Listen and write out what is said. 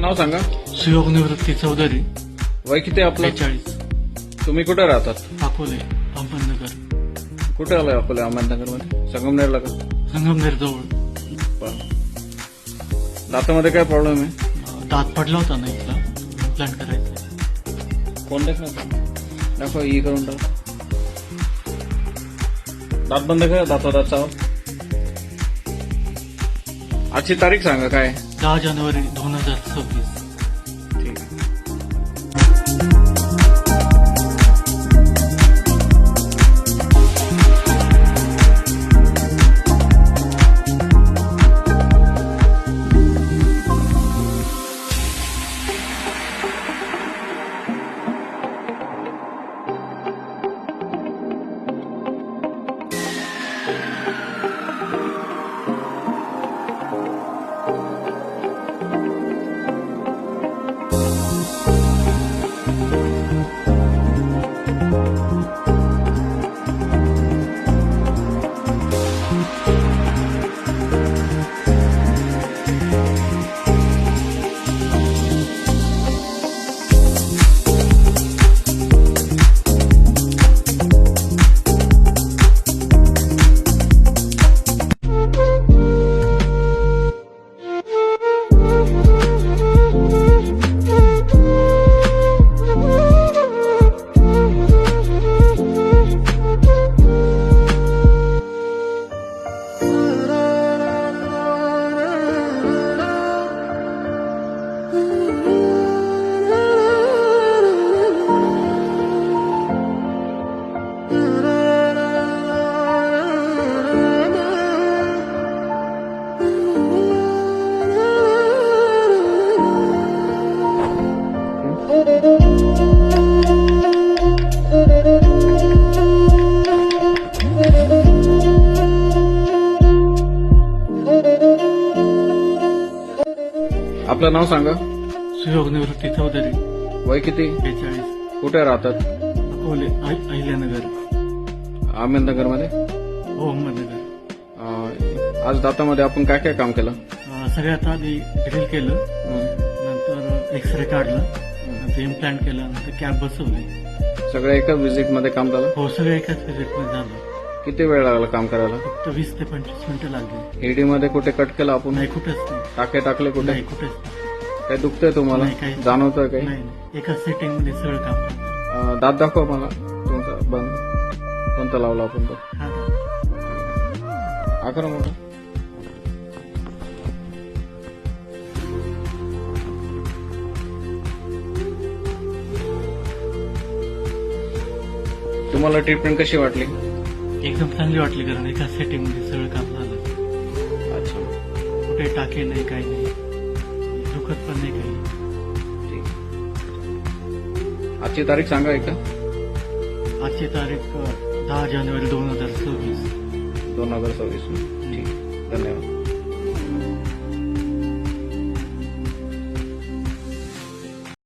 नाव सांगा. सुयोग निवृत्ती चौधरी, वय किती आहे आपलं? 43, तुम्ही कुठे राहतात? अकोले, अहमदनगर. कुठे आलाय अकोले? अहमदनगर मध्ये संगमनेरला का? संगमनेर जवळ. बरं. दातामध्ये काय प्रॉब्लेम आहे? दात पडला होता ना इथला, इम्प्लांट करायचं. कोण दाखवा ई करून टाक. दात बंद करा. दाताचा आजची तारीख सांगा काय? 10 जानेवारी 2026. ठीक आहे. आपलं नाव सांगा. सुयोग निवृत्ती चौधरी, वय किती? 43, कुठे राहतात? अकोले, अहिल्यानगर. अहमदनगर मध्ये. हो, अहमदनगर. आज दातामध्ये आपण काय काय काम केलं? सगळ्यात आधी ड्रिल केलं, नंतर एक्सरे काढलं, नंतर इम्प्लांट केलं, नंतर कॅप बसवली. सगळं एकाच व्हिजिट मध्ये काम झालं? हो, सगळं एकाच विजिटमध्ये झालं. किती वेळ लागला काम करायला? फक्त 20 ते 25 मिनिटं लागली. हेडी मध्ये कुठे कट केलं आपण? नाही, कुठेच नाही. टाके टाकले कुठे? नाही, कुठेच नाही. काय दुखतंय तुम्हाला? नाही, काही जाणवतंय काही? नाही, नाही. एकाच सेटिंग मध्ये सगळं काम झालं. दात दाखवा मला तुमचा. बंद कोणता लावला आपण तो? हा. आकार मोठा. तुम्हाला ट्रीटमेंट कशी वाटली? एकदम चांगली वाटली, कारण एका सेटिंग मध्ये सगळं काम झालं. अच्छा, कुठे टाके नाही, काही नाही, दुखत पण नाही काही. ठीक. आजची तारीख सांगा एकदा. आजची तारीख 10 जानेवारी 2026. 2026. ठीक, धन्यवाद.